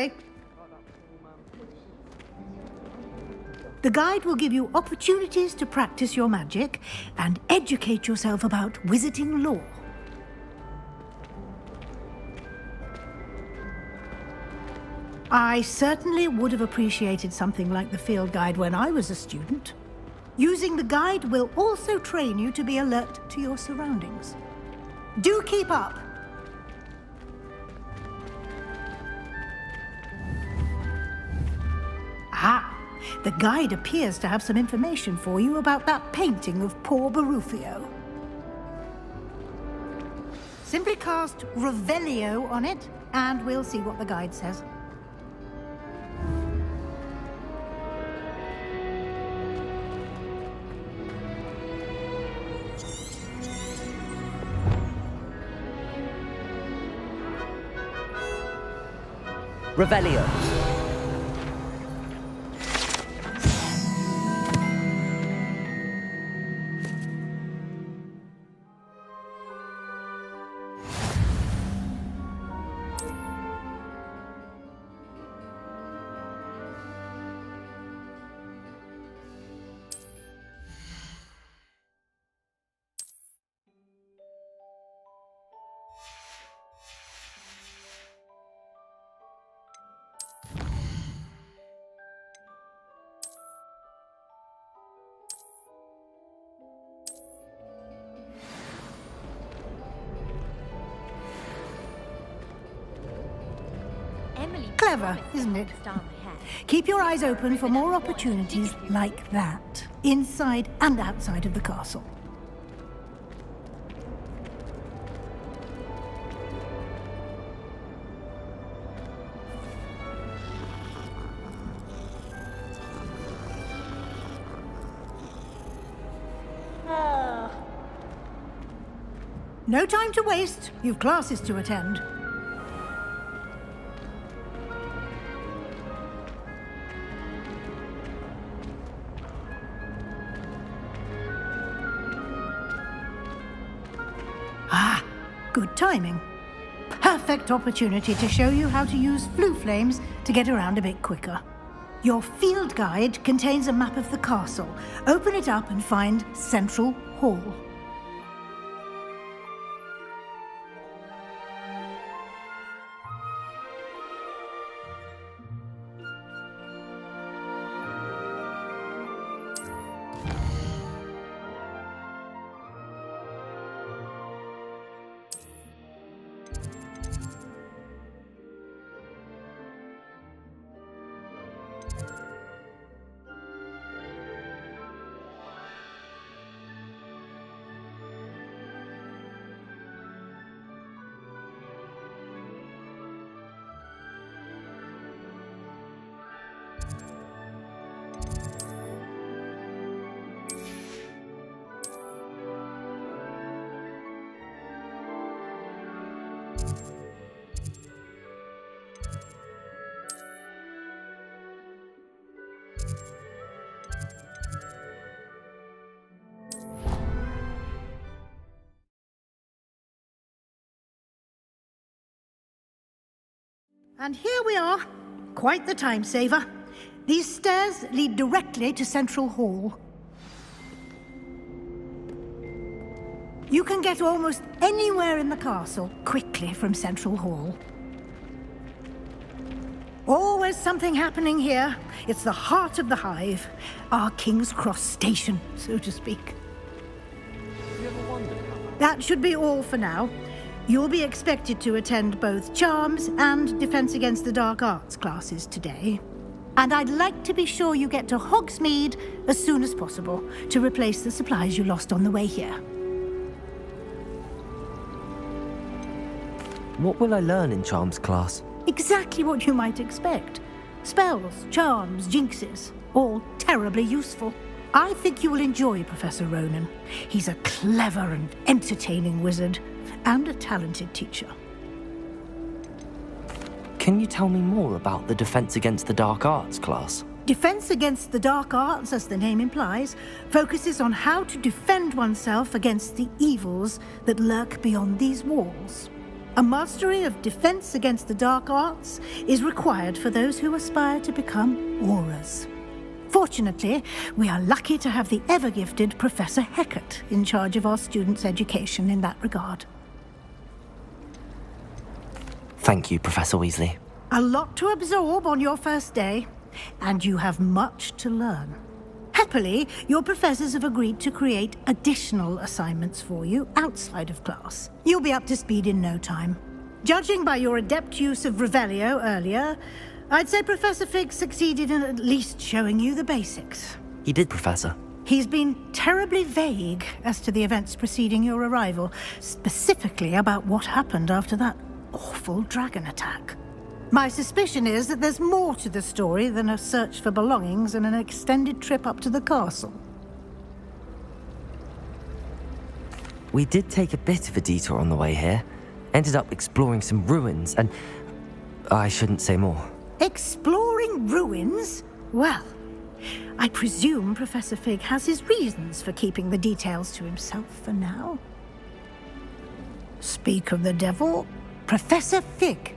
way. The guide will give you opportunities to practice your magic and educate yourself about wizarding lore. I certainly would have appreciated something like the field guide when I was a student. Using the guide will also train you to be alert to your surroundings. Do keep up! Ah! The guide appears to have some information for you about that painting of poor Barufio. Simply cast Revelio on it, and we'll see what the guide says. Revelio. Clever, isn't it? Keep your eyes open for more opportunities like that, inside and outside of the castle. No time to waste. You've classes to attend. Good timing. Perfect opportunity to show you how to use flue flames to get around a bit quicker. Your field guide contains a map of the castle. Open it up and find Central Hall. And here we are. Quite the time saver. These stairs lead directly to Central Hall. You can get almost anywhere in the castle quickly from Central Hall. Always something happening here. It's the heart of the hive. Our King's Cross station, so to speak. Have you ever wondered how... That should be all for now. You'll be expected to attend both Charms and Defense Against the Dark Arts classes today. And I'd like to be sure you get to Hogsmeade as soon as possible to replace the supplies you lost on the way here. What will I learn in Charms class? Exactly what you might expect. Spells, charms, jinxes, all terribly useful. I think you will enjoy Professor Ronan. He's a clever and entertaining wizard, and a talented teacher. Can you tell me more about the Defense Against the Dark Arts class? Defense Against the Dark Arts, as the name implies, focuses on how to defend oneself against the evils that lurk beyond these walls. A mastery of defense against the dark arts is required for those who aspire to become auras. Fortunately, we are lucky to have the ever-gifted Professor Hecat in charge of our students' education in that regard. Thank you, Professor Weasley. A lot to absorb on your first day, and you have much to learn. Happily, your professors have agreed to create additional assignments for you outside of class. You'll be up to speed in no time. Judging by your adept use of Revelio earlier, I'd say Professor Fig succeeded in at least showing you the basics. He did, Professor. He's been terribly vague as to the events preceding your arrival, specifically about what happened after that awful dragon attack. My suspicion is that there's more to the story than a search for belongings and an extended trip up to the castle. We did take a bit of a detour on the way here. Ended up exploring some ruins and... I shouldn't say more. Exploring ruins? Well, I presume Professor Fig has his reasons for keeping the details to himself for now. Speak of the devil, Professor Fig.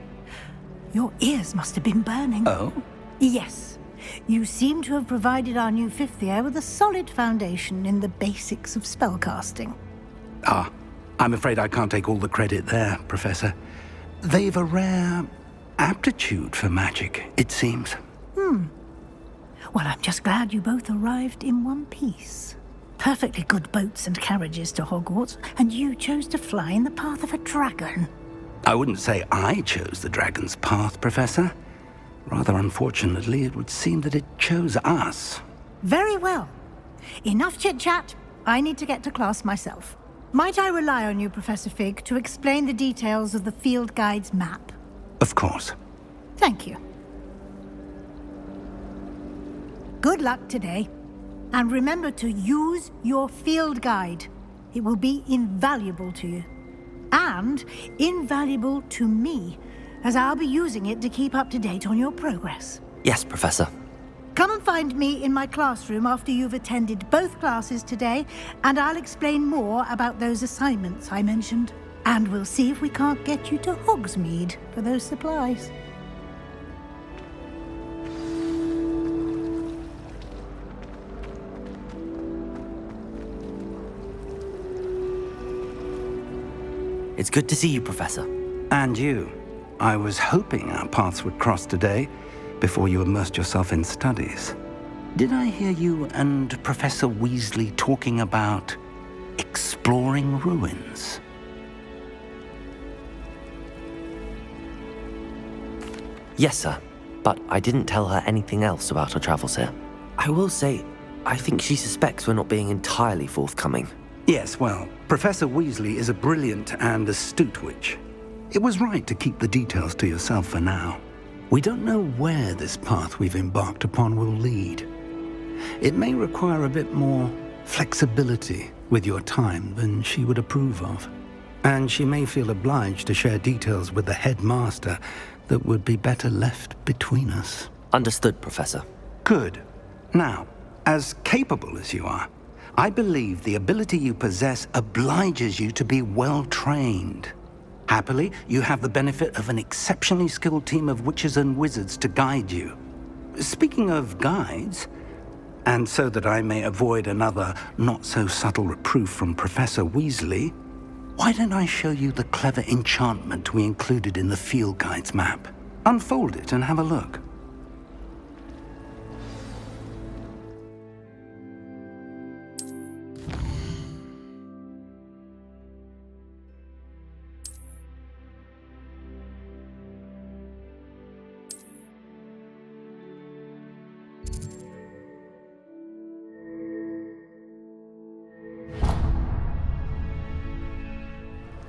Your ears must have been burning. Oh? Yes. You seem to have provided our new fifth year with a solid foundation in the basics of spellcasting. Ah, I'm afraid I can't take all the credit there, Professor. They've a rare aptitude for magic, it seems. Well, I'm just glad you both arrived in one piece. Perfectly good boats and carriages to Hogwarts, and you chose to fly in the path of a dragon. I wouldn't say I chose the dragon's path, Professor. Rather unfortunately, it would seem that it chose us. Very well. Enough chit-chat. I need to get to class myself. Might I rely on you, Professor Fig, to explain the details of the field guide's map? Of course. Thank you. Good luck today. And remember to use your field guide. It will be invaluable to you. And invaluable to me, as I'll be using it to keep up to date on your progress. Yes, Professor. Come and find me in my classroom after you've attended both classes today, and I'll explain more about those assignments I mentioned. And we'll see if we can't get you to Hogsmeade for those supplies. It's good to see you, Professor. And you. I was hoping our paths would cross today, before you immersed yourself in studies. Did I hear you and Professor Weasley talking about exploring ruins? Yes, sir. But I didn't tell her anything else about our travels here. I will say, I think she suspects we're not being entirely forthcoming. Yes, well, Professor Weasley is a brilliant and astute witch. It was right to keep the details to yourself for now. We don't know where this path we've embarked upon will lead. It may require a bit more flexibility with your time than she would approve of. And she may feel obliged to share details with the headmaster that would be better left between us. Understood, Professor. Good. Now, as capable as you are, I believe the ability you possess obliges you to be well-trained. Happily, you have the benefit of an exceptionally skilled team of witches and wizards to guide you. Speaking of guides, and so that I may avoid another not-so-subtle reproof from Professor Weasley, why don't I show you the clever enchantment we included in the field guide's map? Unfold it and have a look.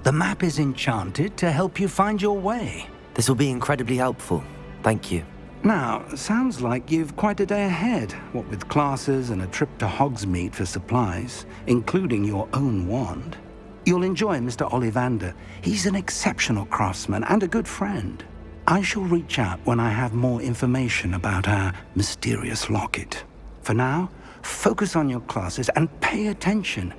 The map is enchanted to help you find your way. This will be incredibly helpful. Thank you. Now, sounds like you've quite a day ahead, what with classes and a trip to Hogsmeade for supplies, including your own wand. You'll enjoy Mr. Ollivander. He's an exceptional craftsman and a good friend. I shall reach out when I have more information about our mysterious locket. For now, focus on your classes and pay attention.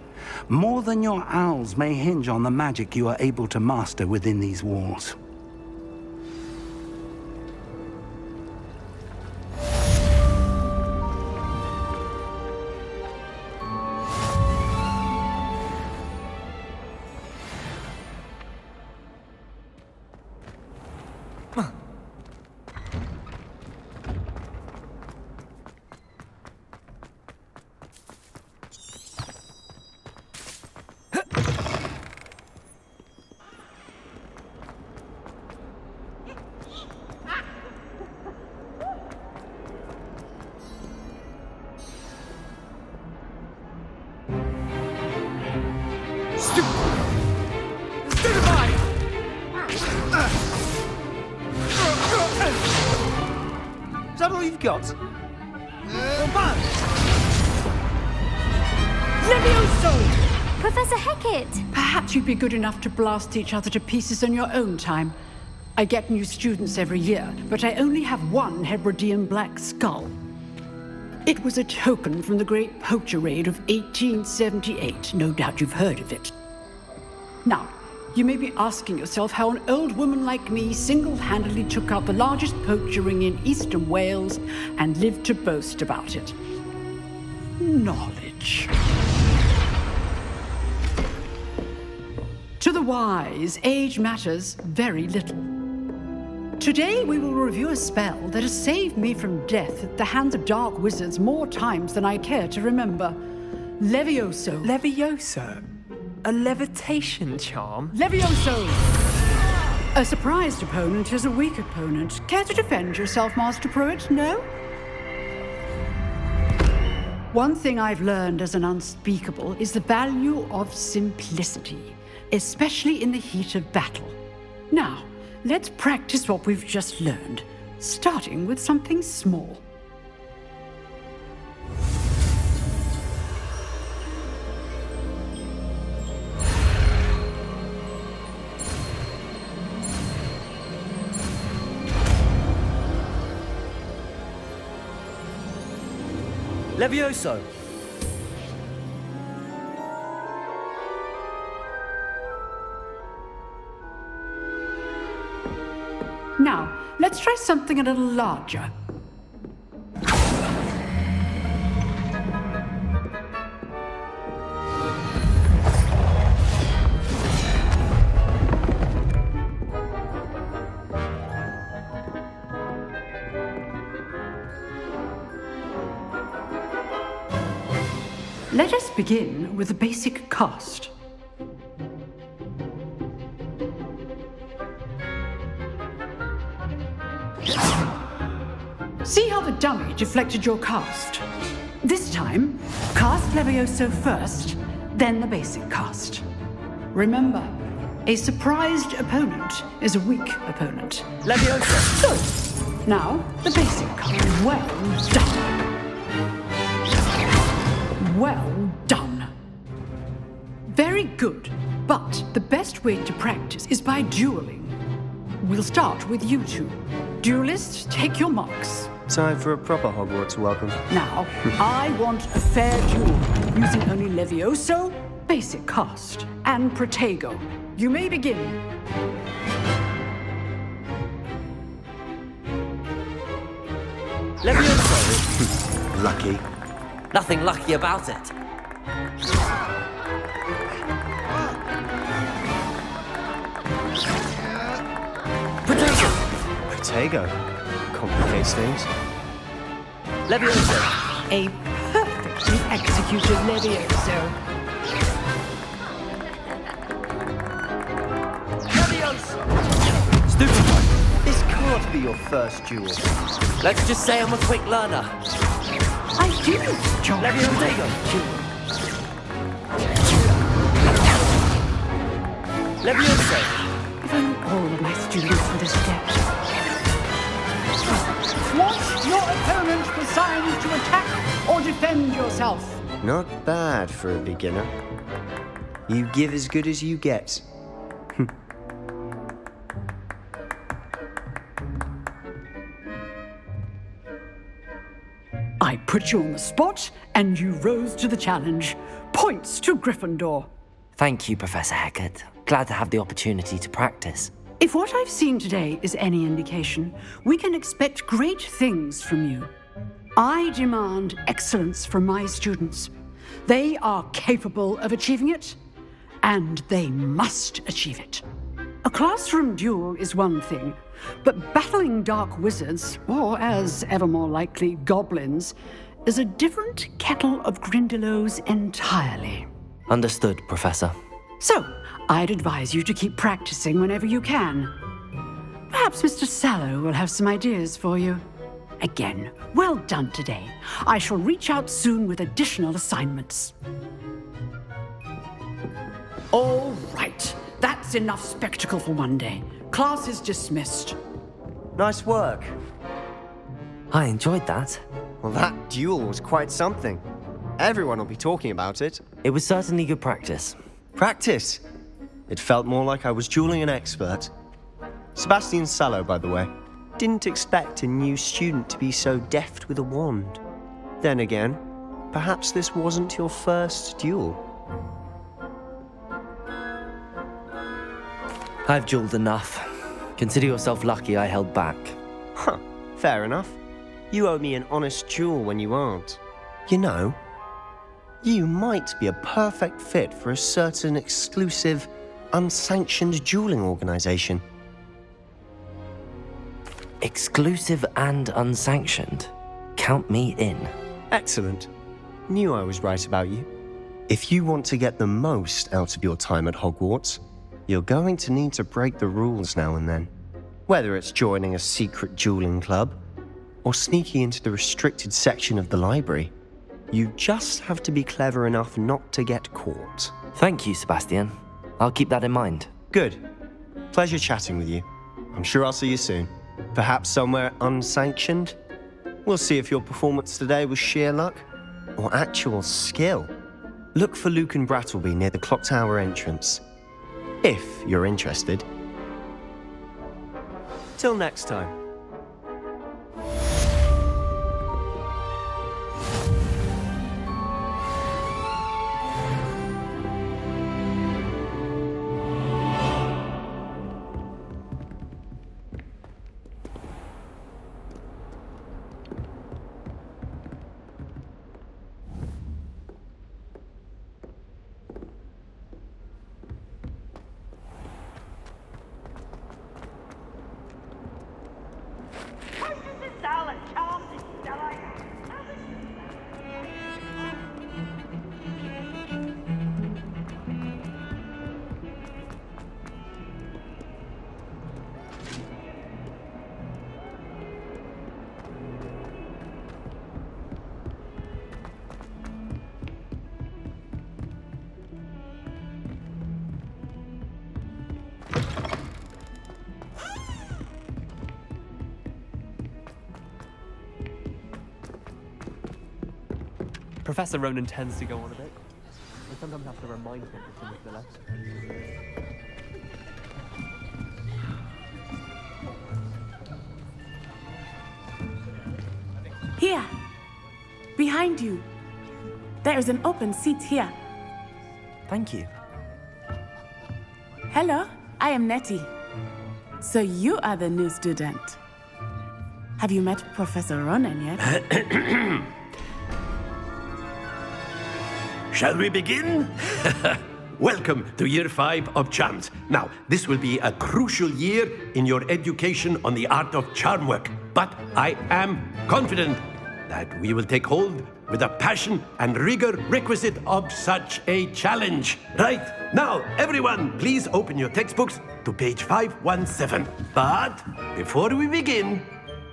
More than your owls may hinge on the magic you are able to master within these walls. Is that all you've got? Levioso! Professor Hecat! Perhaps you'd be good enough to blast each other to pieces in your own time. I get new students every year, but I only have one Hebridean black skull. It was a token from the Great Poacher Raid of 1878. No doubt you've heard of it. Now, you may be asking yourself how an old woman like me single-handedly took out the largest poacher ring in eastern Wales and lived to boast about it. Knowledge. To the wise, age matters very little. Today we will review a spell that has saved me from death at the hands of dark wizards more times than I care to remember. Levioso. Levioso? A levitation charm? Levioso! A surprised opponent is a weak opponent. Care to defend yourself, Master Pruitt? No? One thing I've learned as an unspeakable is the value of simplicity, especially in the heat of battle. Now, let's practice what we've just learned, starting with something small. Levioso! Now, let's try something a little larger. Let us begin with the basic cast. See how the dummy deflected your cast? This time, cast Levioso first, then the basic cast. Remember, a surprised opponent is a weak opponent. Levioso! Good. Now, the basic cast. Well done. Well done. Very good, but the best way to practice is by dueling. We'll start with you two. Duelists, take your marks. Time for a proper Hogwarts welcome. Now, I want a fair duel, using only Levioso, basic cast, and Protego. You may begin. Levioso! Lucky. Nothing lucky about it. Protego! Protego? Complicates things. Levioso. A perfectly executed Levioso. Levioso! Stupid. This can't be your first duel. Let's just say I'm a quick learner. I do, John. Levioso. Levioso. If only all of my students would have stepped. Want your opponent assigned to attack or defend yourself? Not bad for a beginner. You give as good as you get. I put you on the spot, and you rose to the challenge. Point Points to Gryffindor. Thank you, Professor Hecat. Glad to have the opportunity to practice. If what I've seen today is any indication, we can expect great things from you. I demand excellence from my students. They are capable of achieving it, and they must achieve it. A classroom duel is one thing, but battling dark wizards, or as ever more likely, goblins, is a different kettle of Grindylows entirely. Understood, Professor. So, I'd advise you to keep practicing whenever you can. Perhaps Mr. Sallow will have some ideas for you. Again, well done today. I shall reach out soon with additional assignments. All right, that's enough spectacle for one day. Class is dismissed. Nice work. I enjoyed that. Well, that duel was quite something. Everyone will be talking about it. It was certainly good practice. Practice? It felt more like I was dueling an expert. Sebastian Sallow, by the way. Didn't expect a new student to be so deft with a wand. Then again, perhaps this wasn't your first duel. I've dueled enough. Consider yourself lucky I held back. Huh, fair enough. You owe me an honest duel when you aren't. You know, you might be a perfect fit for a certain exclusive, unsanctioned dueling organization. Exclusive and unsanctioned. Count me in. Excellent. Knew I was right about you. If you want to get the most out of your time at Hogwarts, you're going to need to break the rules now and then. Whether it's joining a secret dueling club, or sneaking into the restricted section of the library, you just have to be clever enough not to get caught. Thank you, Sebastian. I'll keep that in mind. Good. Pleasure chatting with you. I'm sure I'll see you soon. Perhaps somewhere unsanctioned? We'll see if your performance today was sheer luck or actual skill. Look for Luke and Brattleby near the clock tower entrance, if you're interested. Till next time. Professor Ronan tends to go on a bit. I sometimes have to remind him to finish the lesson. Here, behind you. There is an open seat here. Thank you. Hello, I am Nettie. So you are the new student. Have you met Professor Ronan yet? Shall we begin? Welcome to Year 5 of Charms. Now, this will be a crucial year in your education on the art of charm work. But I am confident that we will take hold with the passion and rigor requisite of such a challenge. Right, now, everyone, please open your textbooks to page 517. But before we begin,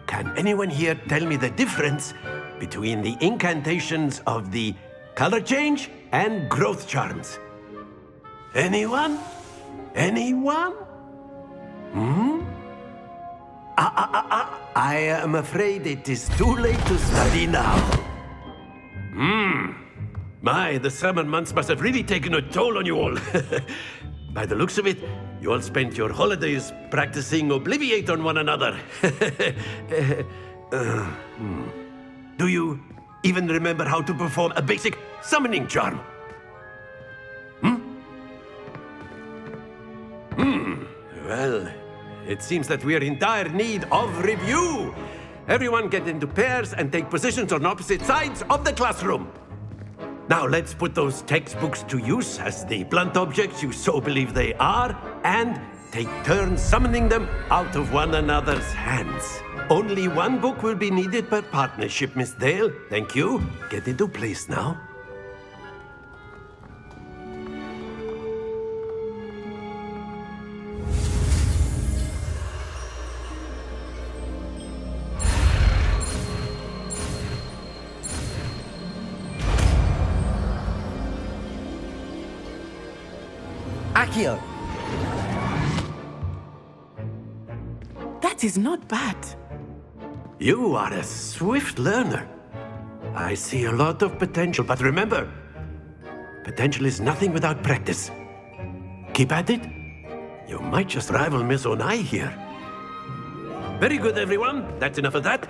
can anyone here tell me the difference between the incantations of the color change and growth charms? Anyone? Anyone? I am afraid it is too late to study now. My, the summer months must have really taken a toll on you all. By the looks of it, you all spent your holidays practicing Obliviate on one another. Do you even remember how to perform a basic summoning charm? It seems that we are in dire need of review. Everyone get into pairs and take positions on opposite sides of the classroom. Now let's put those textbooks to use as the blunt objects you so believe they are, and take turns summoning them out of one another's hands. Only one book will be needed per partnership, Miss Dale. Thank you. Get into place now. Accio! That is not bad. You are a swift learner. I see a lot of potential, but remember, potential is nothing without practice. Keep at it. You might just rival Miss Onai here. Very good, everyone. That's enough of that.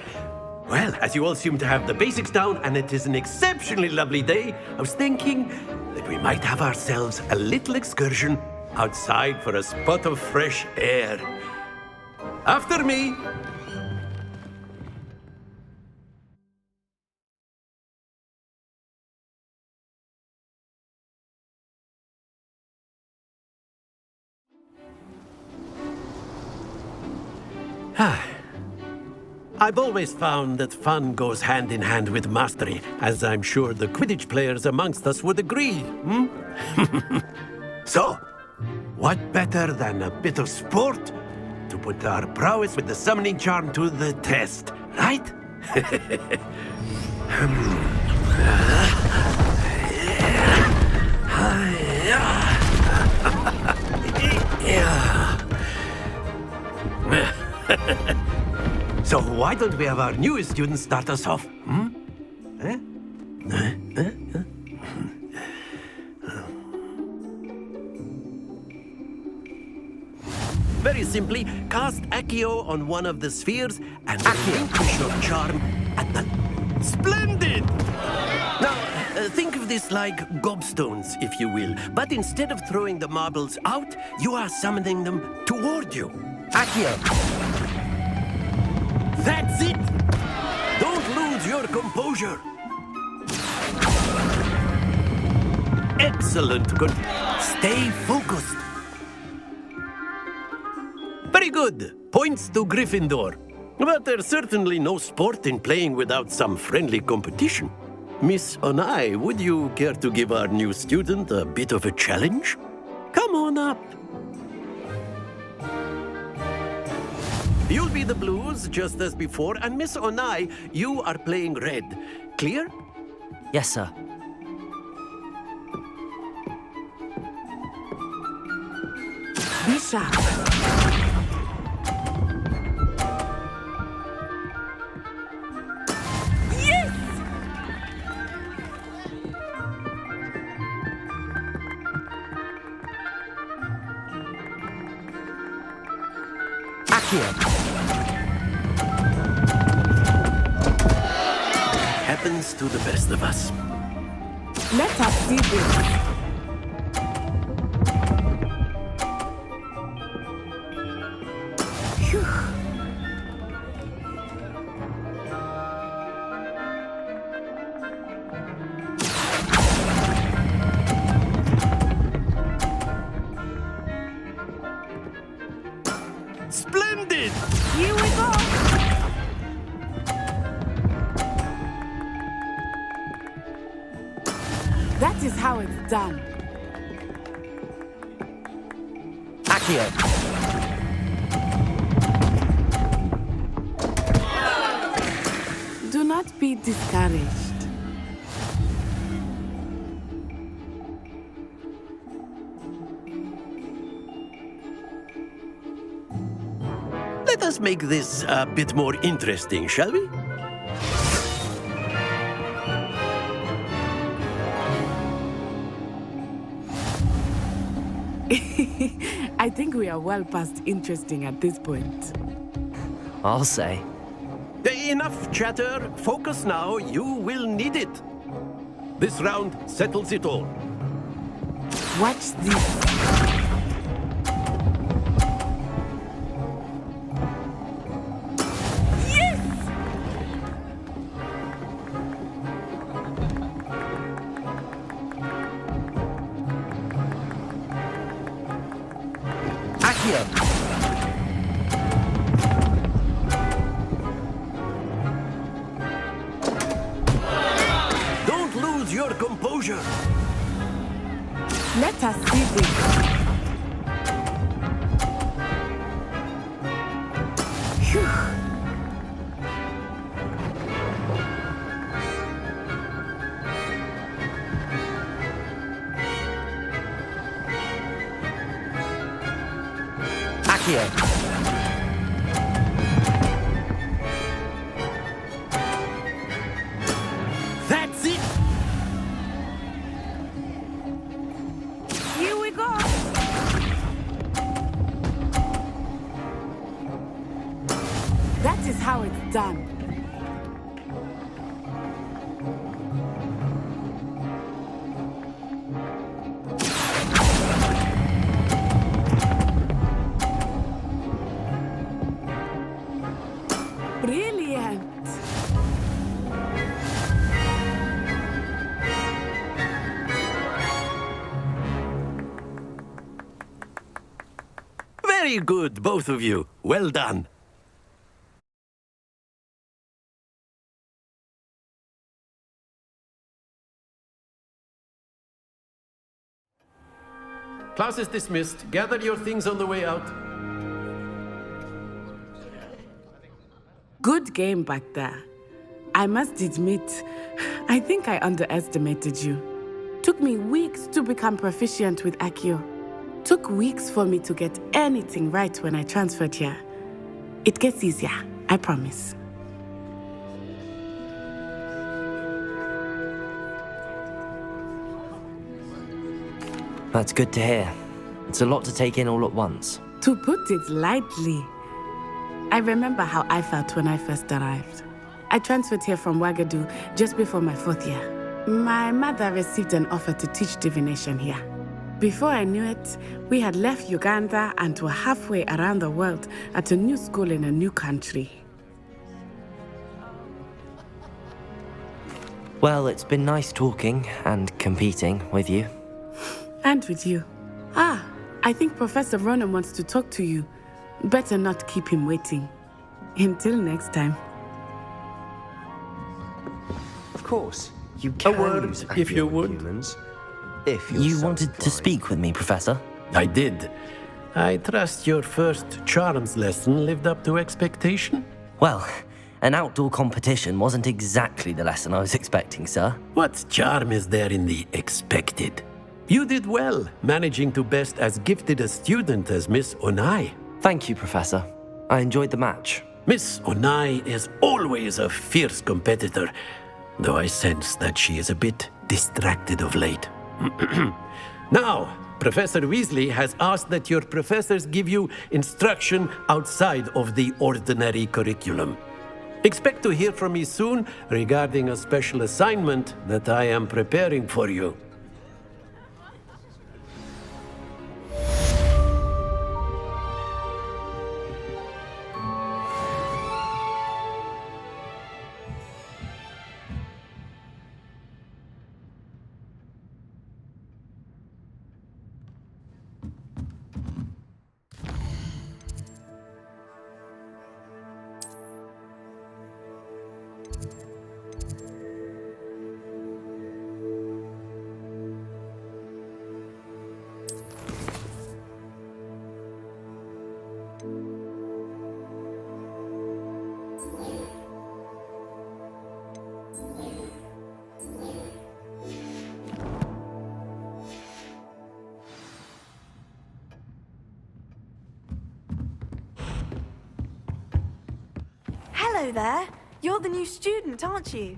Well, as you all seem to have the basics down, and it is an exceptionally lovely day, I was thinking that we might have ourselves a little excursion outside for a spot of fresh air. After me. I've always found that fun goes hand in hand with mastery, as I'm sure the Quidditch players amongst us would agree. So, what better than a bit of sport to put our prowess with the summoning charm to the test, right? So why don't we have our newest student start us off? Very simply, cast Accio on one of the spheres and relinquish your charm at the... Splendid! Now, think of this like gobstones, if you will. But instead of throwing the marbles out, you are summoning them toward you. Accio! That's it! Don't lose your composure! Excellent. Good. Stay focused. Very good. Points to Gryffindor. But there's certainly no sport in playing without some friendly competition. Miss Onai, would you care to give our new student a bit of a challenge? Come on up. You'll be the blues, just as before, and Miss Onai, you are playing red. Clear? Yes, sir. Be sharp. Yes! Happens to the best of us. Let us see this. Splendid! Here we go! That is how it's done. Accio! Do not be discouraged. Let us make this a bit more interesting, shall we? I think we are well past interesting at this point. I'll say. Enough chatter. Focus now. You will need it. This round settles it all. Watch this. Accio! Don't lose your composure. Let us see this. Phew. Accio! That's it. Here we go. That is how it's done. Brilliant. Very good, both of you. Well done. Class is dismissed. Gather your things on the way out. Good game back there. I must admit, I think I underestimated you. Took me weeks to become proficient with Accio. Took weeks for me to get anything right when I transferred here. It gets easier, I promise. That's good to hear. It's a lot to take in all at once. To put it lightly, I remember how I felt when I first arrived. I transferred here from Ouagadougou just before my 4th year. My mother received an offer to teach divination here. Before I knew it, we had left Uganda and were halfway around the world at a new school in a new country. Well, it's been nice talking and competing with you. And with you. I think Professor Ronan wants to talk to you. Better not keep him waiting. Until next time. Of course, you A can word, use if you Accio would. humans, if you're You so wanted to inclined. speak with me, Professor? I did. I trust your first charms lesson lived up to expectation. Well, an outdoor competition wasn't exactly the lesson I was expecting, sir. What charm is there in the expected? You did well, managing to best as gifted a student as Miss Onai. Thank you, Professor. I enjoyed the match. Miss Onai is always a fierce competitor, though I sense that she is a bit distracted of late. Now, Professor Weasley has asked that your professors give you instruction outside of the ordinary curriculum. Expect to hear from me soon regarding a special assignment that I am preparing for you. Hello there. You're the new student, aren't you?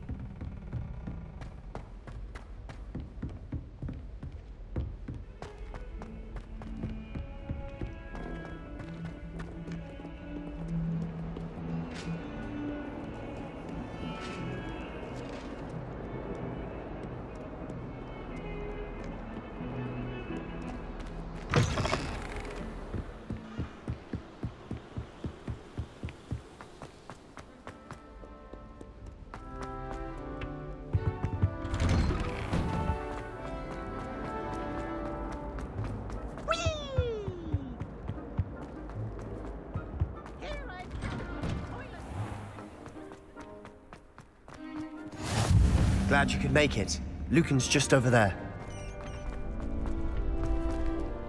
Glad you could make it. Lucan's just over there.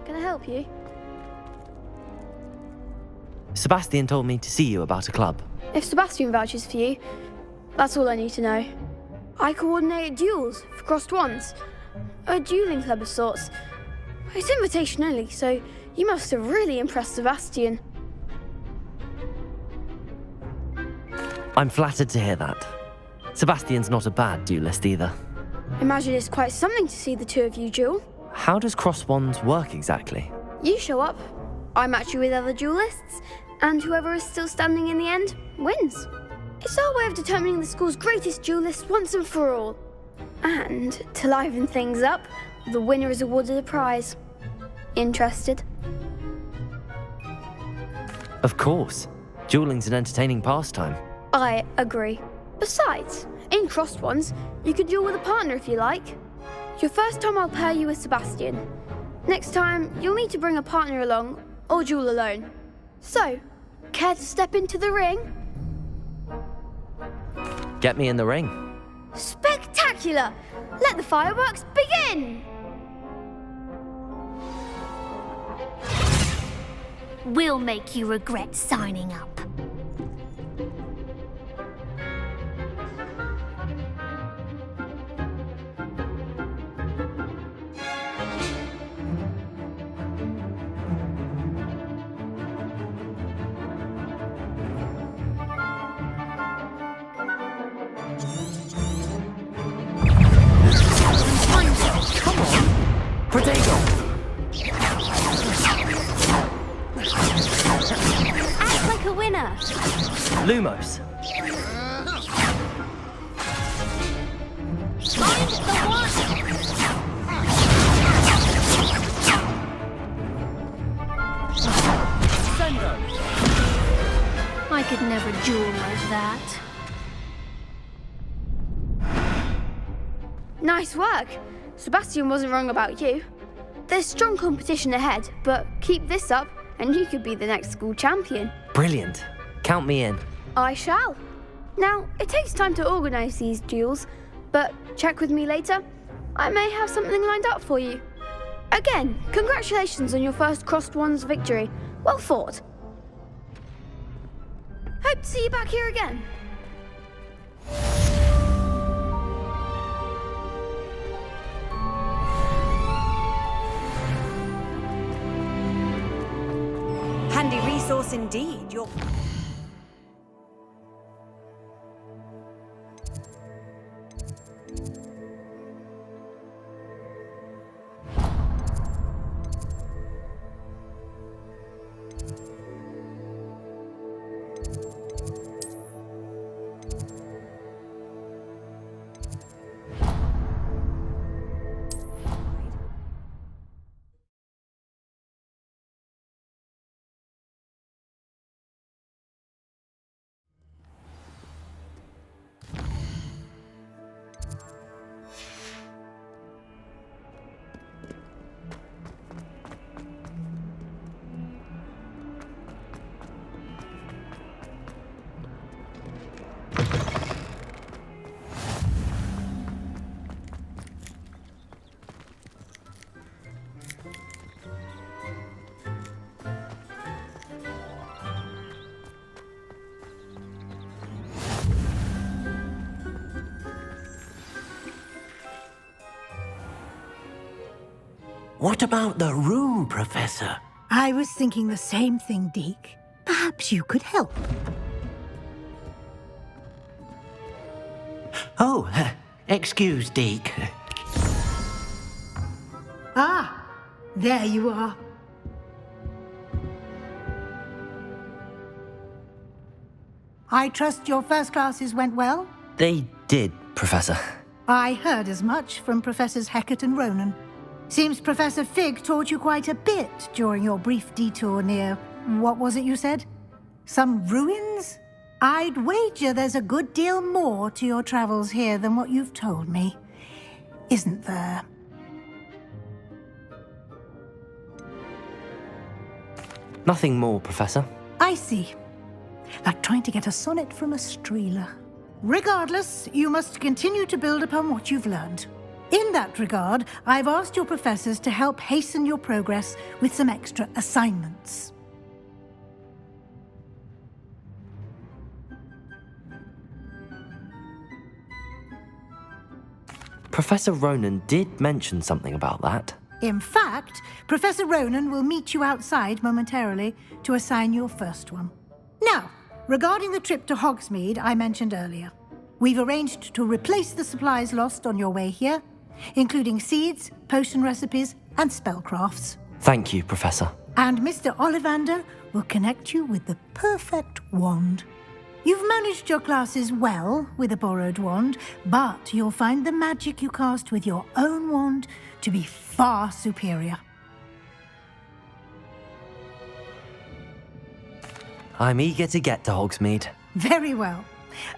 Can I help you? Sebastian told me to see you about a club. If Sebastian vouches for you, that's all I need to know. I coordinate duels for crossed wands. A dueling club of sorts. It's invitation only, so you must have really impressed Sebastian. I'm flattered to hear that. Sebastian's not a bad duelist either. Imagine it's quite something to see the two of you duel. How does cross wands work exactly? You show up, I match you with other duelists, and whoever is still standing in the end wins. It's our way of determining the school's greatest duelist once and for all. And to liven things up, the winner is awarded a prize. Interested? Of course. Dueling's an entertaining pastime. I agree. Besides, in crossed ones, you could duel with a partner if you like. Your first time I'll pair you with Sebastian. Next time, you'll need to bring a partner along, or duel alone. So, care to step into the ring? Get me in the ring. Spectacular! Let the fireworks begin! We'll make you regret signing up. Act like a winner! Lumos. Find the one! I could never duel like that. Nice work! Sebastian wasn't wrong about you. There's strong competition ahead, but keep this up and you could be the next school champion. Brilliant. Count me in. I shall. Now, it takes time to organise these duels, but check with me later. I may have something lined up for you. Again, congratulations on your first crossed wands victory. Well fought. Hope to see you back here again. Handy resource indeed. You're... What about the room, Professor? I was thinking the same thing, Deke. Perhaps you could help. Oh, excuse, Deke. Ah, there you are. I trust your first classes went well? They did, Professor. I heard as much from Professors Hecat and Ronan. Seems Professor Fig taught you quite a bit during your brief detour near... what was it you said? Some ruins? I'd wager there's a good deal more to your travels here than what you've told me. Isn't there? Nothing more, Professor. I see. Like trying to get a sonnet from a streeler. Regardless, you must continue to build upon what you've learned. In that regard, I've asked your professors to help hasten your progress with some extra assignments. Professor Ronan did mention something about that. In fact, Professor Ronan will meet you outside momentarily to assign your first one. Now, regarding the trip to Hogsmeade I mentioned earlier, we've arranged to replace the supplies lost on your way here, including seeds, potion recipes, and spellcrafts. Thank you, Professor. And Mr. Ollivander will connect you with the perfect wand. You've managed your classes well with a borrowed wand, but you'll find the magic you cast with your own wand to be far superior. I'm eager to get to Hogsmeade. Very well.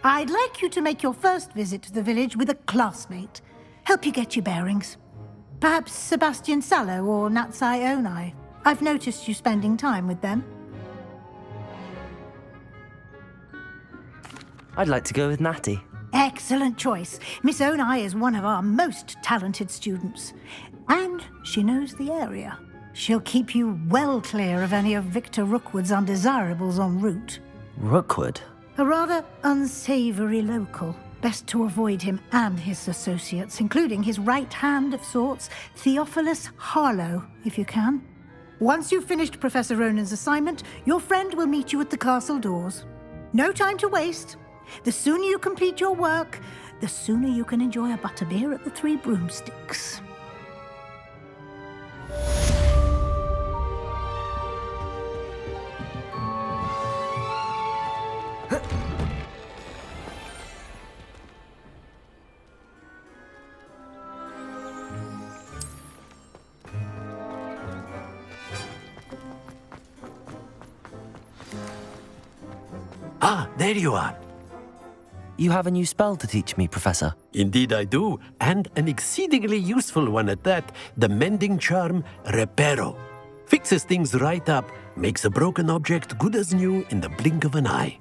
I'd like you to make your first visit to the village with a classmate. Help you get your bearings. Perhaps Sebastian Sallow or Natsai Onai. I've noticed you spending time with them. I'd like to go with Natty. Excellent choice. Miss Onai is one of our most talented students. And she knows the area. She'll keep you well clear of any of Victor Rookwood's undesirables en route. Rookwood? A rather unsavory local. Best to avoid him and his associates, including his right hand of sorts, Theophilus Harlow, if you can. Once you've finished Professor Ronan's assignment, your friend will meet you at the castle doors. No time to waste. The sooner you complete your work, the sooner you can enjoy a butterbeer at the Three Broomsticks. Ah, there you are. You have a new spell to teach me, Professor. Indeed I do, and an exceedingly useful one at that, the mending charm Reparo. Fixes things right up, makes a broken object good as new in the blink of an eye.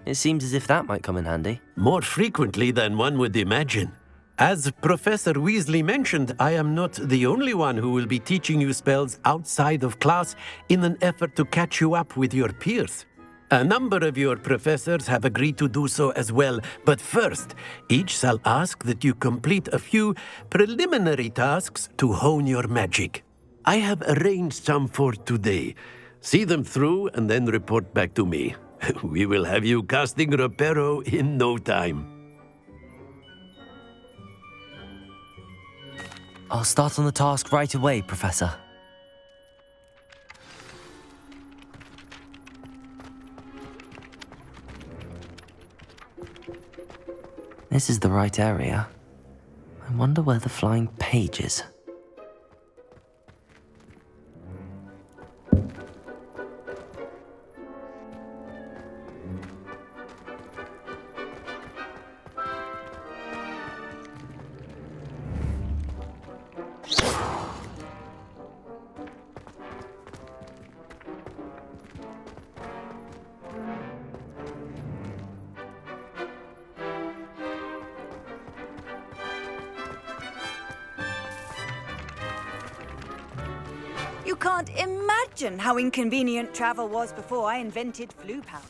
It seems as if that might come in handy. More frequently than one would imagine. As Professor Weasley mentioned, I am not the only one who will be teaching you spells outside of class in an effort to catch you up with your peers. A number of your professors have agreed to do so as well, but first, each shall ask that you complete a few preliminary tasks to hone your magic. I have arranged some for today. See them through and then report back to me. We will have you casting Reparo in no time. I'll start on the task right away, Professor. This is the right area. I wonder where the flying page is. You can't imagine how inconvenient travel was before I invented flu powder.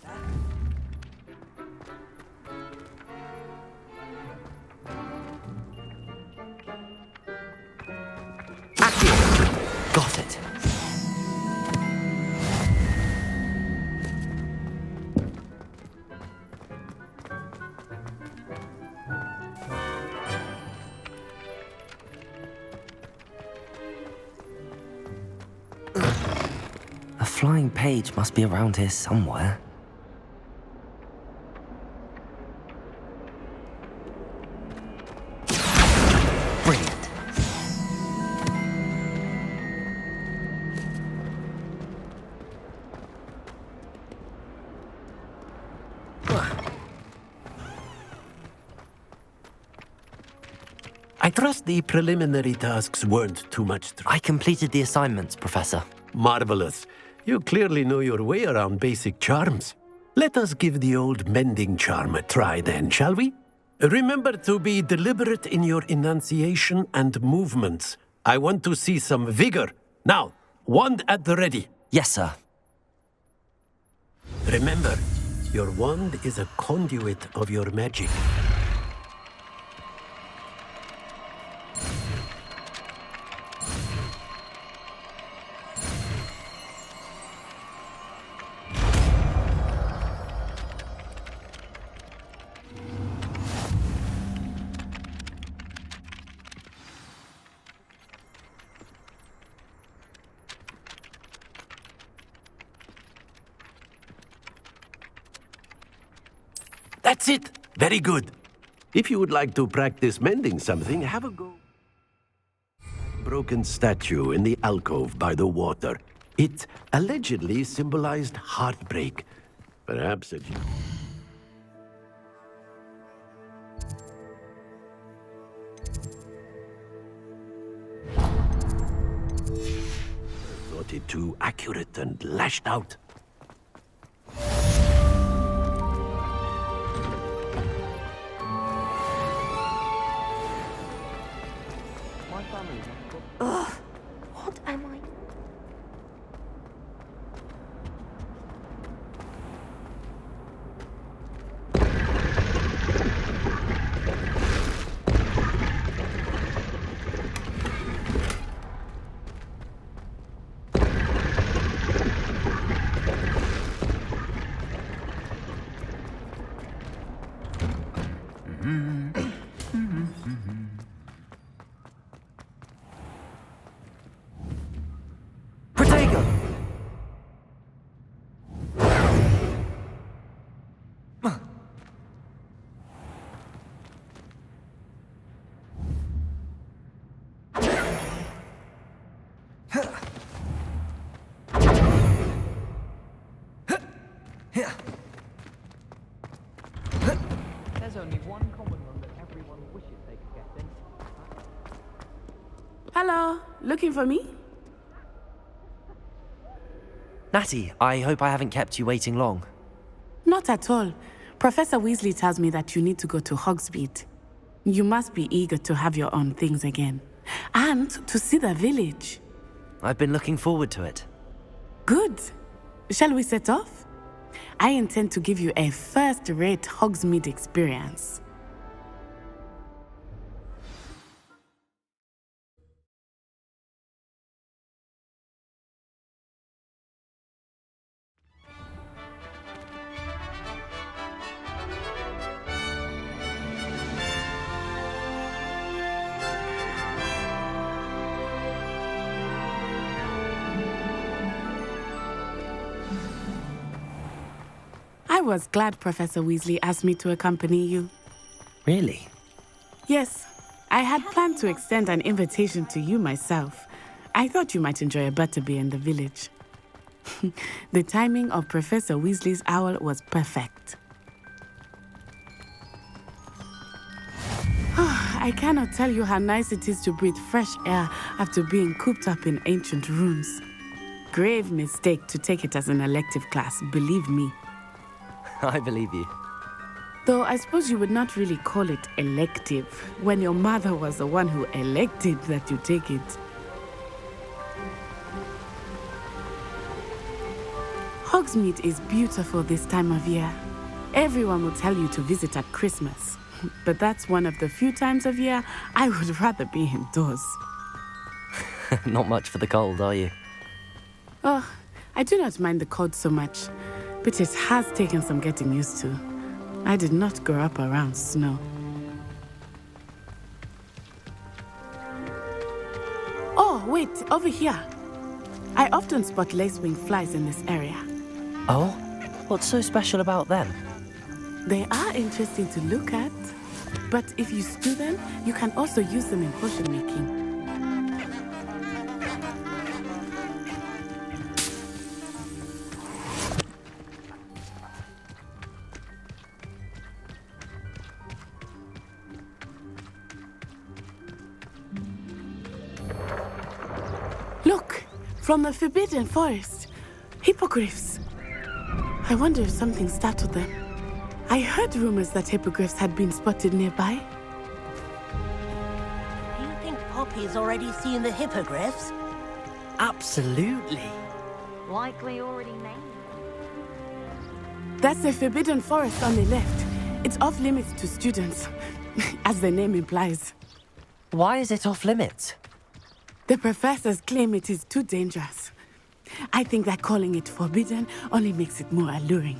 Got it. A flying page must be around here somewhere. Brilliant. I trust the preliminary tasks weren't too much trouble. I completed the assignments, Professor. Marvelous. You clearly know your way around basic charms. Let us give the old mending charm a try then, shall we? Remember to be deliberate in your enunciation and movements. I want to see some vigor. Now, wand at the ready. Yes, sir. Remember, your wand is a conduit of your magic. That's it! Very good. If you would like to practice mending something, have a go. Broken statue in the alcove by the water. It allegedly symbolized heartbreak. Perhaps it... thought it too accurate and lashed out. Ugh, what am I? There's only one common room that everyone wishes they could get in. Hello, looking for me? Natty, I hope I haven't kept you waiting long. Not at all. Professor Weasley tells me that you need to go to Hogsmeade. You must be eager to have your own things again. And to see the village. I've been looking forward to it. Good. Shall we set off? I intend to give you a first-rate Hogsmeade experience. I was glad Professor Weasley asked me to accompany you. Really? Yes, I had planned to extend an invitation to you myself. I thought you might enjoy a butterbeer in the village. The timing of Professor Weasley's owl was perfect. I cannot tell you how nice it is to breathe fresh air after being cooped up in ancient rooms. Grave mistake to take it as an elective class, believe me. I believe you. Though I suppose you would not really call it elective when your mother was the one who elected that you take it. Hogsmeade is beautiful this time of year. Everyone will tell you to visit at Christmas, but that's one of the few times of year I would rather be indoors. Not much for the cold, are you? Oh, I do not mind the cold so much, but it has taken some getting used to. I did not grow up around snow. Oh, wait, over here. I often spot lacewing flies in this area. Oh? What's so special about them? They are interesting to look at, but if you stew them, you can also use them in potion making. Look, from the Forbidden Forest, hippogriffs. I wonder if something startled them. I heard rumors that hippogriffs had been spotted nearby. Do you think Poppy's already seen the hippogriffs? Absolutely. Likely already named. That's the Forbidden Forest on the left. It's off limits to students, as the name implies. Why is it off limits? The professors claim it is too dangerous. I think that calling it forbidden only makes it more alluring.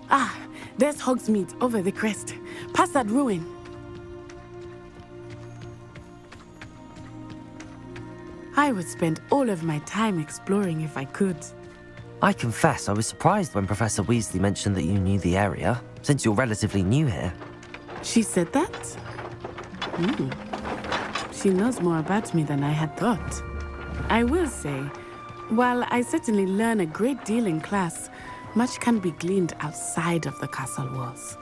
Ah, there's Hogsmeade over the crest, past that ruin. I would spend all of my time exploring if I could. I confess I was surprised when Professor Weasley mentioned that you knew the area, since you're relatively new here. She said that? She knows more about me than I had thought. I will say, while I certainly learn a great deal in class, much can be gleaned outside of the castle walls.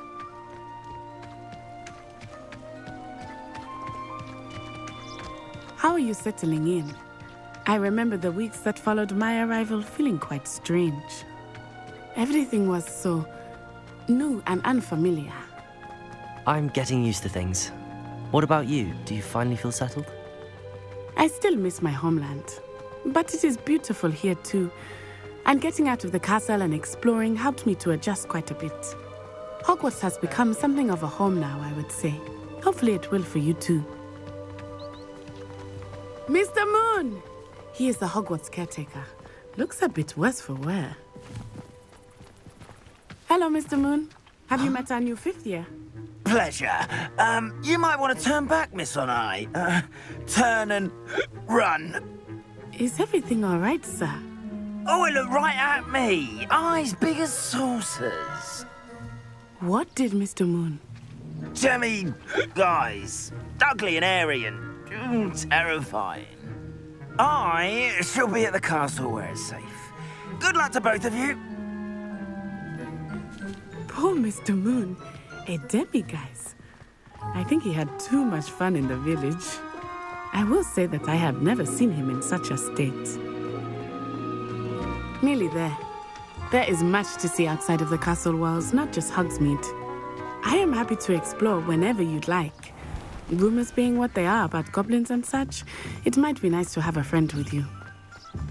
How are you settling in? I remember the weeks that followed my arrival feeling quite strange. Everything was so new and unfamiliar. I'm getting used to things. What about you? Do you finally feel settled? I still miss my homeland, but it is beautiful here too. And getting out of the castle and exploring helped me to adjust quite a bit. Hogwarts has become something of a home now, I would say. Hopefully it will for you too. Mr. Moon! He is the Hogwarts caretaker. Looks a bit worse for wear. Hello, Mr. Moon. Have you met our new fifth year? Pleasure. You might want to turn back, Miss Onai. Turn and run. Is everything all right, sir? Oh, it looked right at me. Eyes big as saucers. What did Mr. Moon? Jemmy, guys. Ugly and airy and terrifying. I shall be at the castle where it's safe. Good luck to both of you. Poor Mr. Moon. A demiguise. I think he had too much fun in the village. I will say that I have never seen him in such a state. Nearly there. There is much to see outside of the castle walls, not just Hogsmeade. I am happy to explore whenever you'd like. Rumors being what they are about goblins and such, it might be nice to have a friend with you.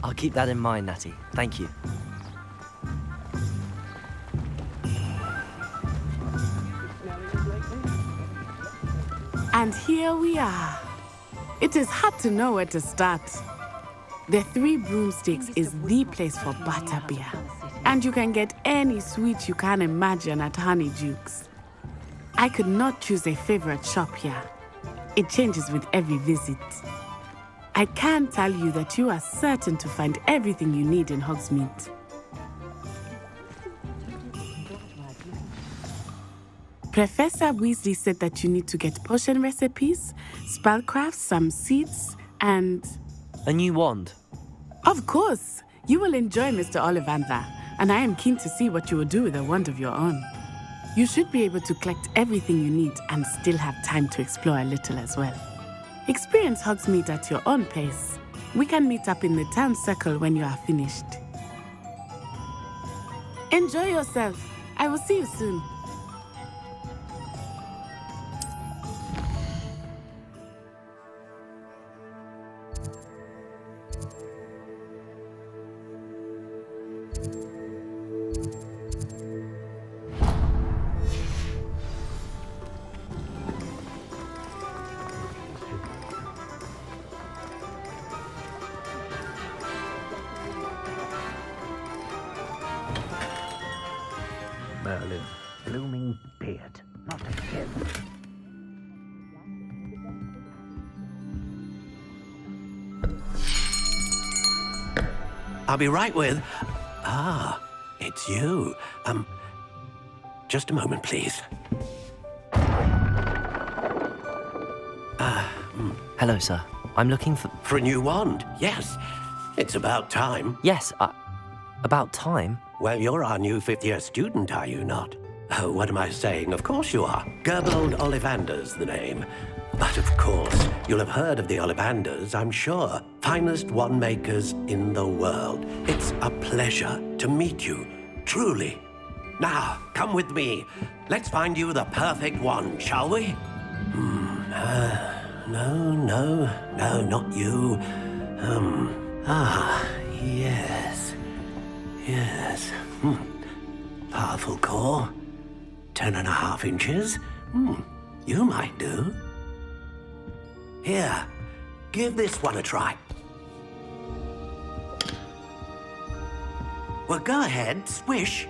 I'll keep that in mind, Natty. Thank you. And here we are. It is hard to know where to start. The Three Broomsticks is the place for butterbeer. And you can get any sweet you can imagine at Honeydukes. I could not choose a favorite shop here. It changes with every visit. I can tell you that you are certain to find everything you need in Hogsmeade. Professor Weasley said that you need to get potion recipes, spellcrafts, some seeds, and... A new wand. Of course! You will enjoy Mr. Ollivander, and I am keen to see what you will do with a wand of your own. You should be able to collect everything you need and still have time to explore a little as well. Experience Hogsmeade at your own pace. We can meet up in the town circle when you are finished. Enjoy yourself. I will see you soon. Merlin, blooming beard, not again. I'll be right with... it's you. Just a moment, please. Hello, sir. I'm looking for... For a new wand, yes. It's about time. Yes, about time? Well, you're our new fifth-year student, are you not? Oh, what am I saying? Of course you are. Gerbold Ollivander's the name. But of course, you'll have heard of the Ollivanders, I'm sure. Finest wand makers in the world. It's a pleasure to meet you, truly. Now, come with me. Let's find you the perfect one, shall we? No, not you. Yes. Powerful core. 10.5 inches. You might do. Here, give this one a try. Well, go ahead, swish.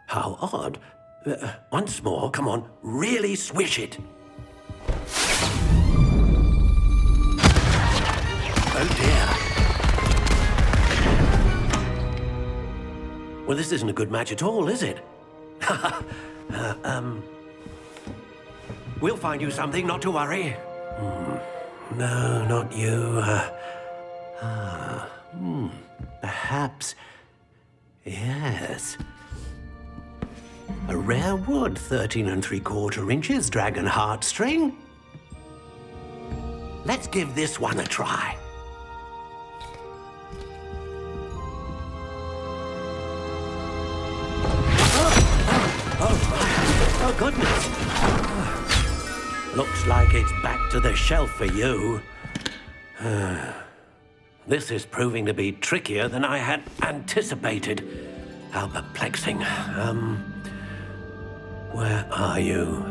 How odd. Once more, come on, really swish it. Oh dear. Well, this isn't a good match at all, is it? We'll find you something, not to worry. No, not you. Perhaps. Yes. A rare wood, 13 3/4 inches, dragon heartstring. Let's give this one a try. Oh, goodness. Looks like it's back to the shelf for you. This is proving to be trickier than I had anticipated. How perplexing. Where are you?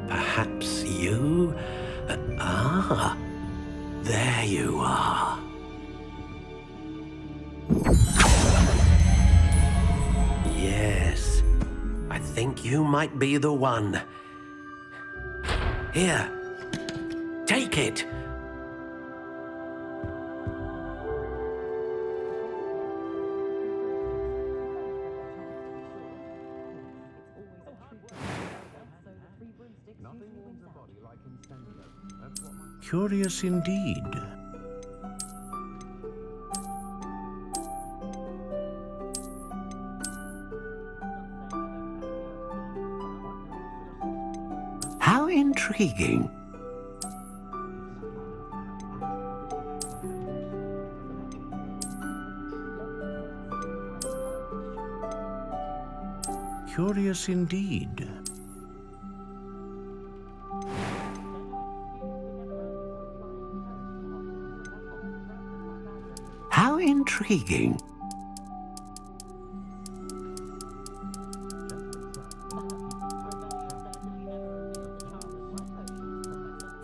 Perhaps you? There you are. Yes, I think you might be the one. Here, take it. Curious indeed. How intriguing. Curious indeed. How intriguing.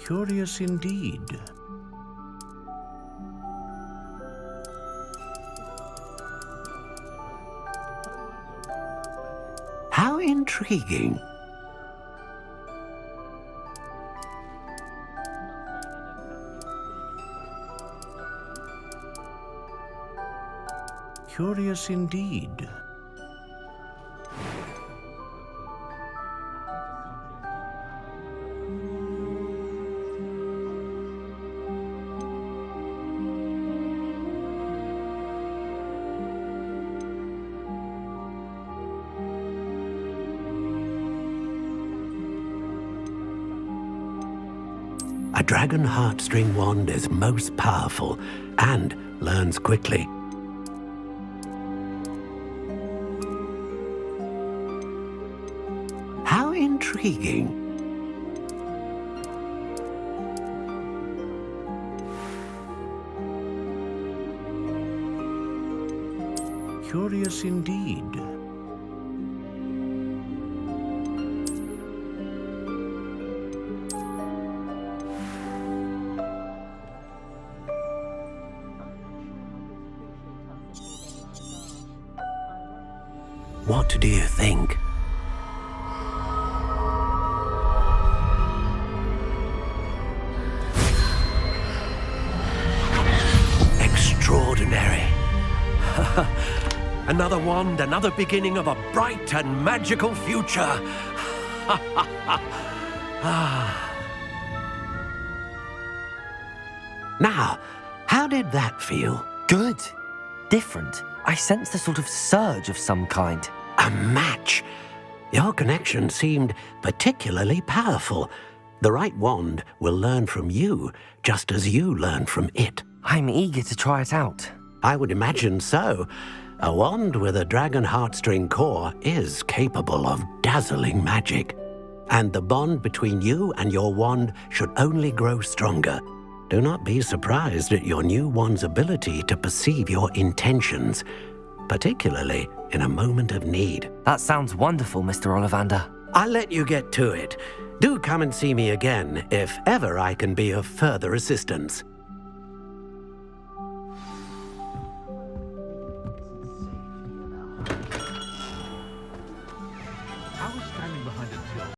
Curious indeed. How intriguing. Curious indeed. A dragon heartstring wand is most powerful and learns quickly. How intriguing. Curious indeed. What do you think? Extraordinary. Another wand, another beginning of a bright and magical future. Now, how did that feel? Good. Different. I sensed a sort of surge of some kind. A match. Your connection seemed particularly powerful. The right wand will learn from you, just as you learn from it. I'm eager to try it out. I would imagine so. A wand with a dragon heartstring core is capable of dazzling magic. And the bond between you and your wand should only grow stronger. Do not be surprised at your new wand's ability to perceive your intentions, particularly in a moment of need. That sounds wonderful, Mr. Ollivander. I'll let you get to it. Do come and see me again if ever I can be of further assistance.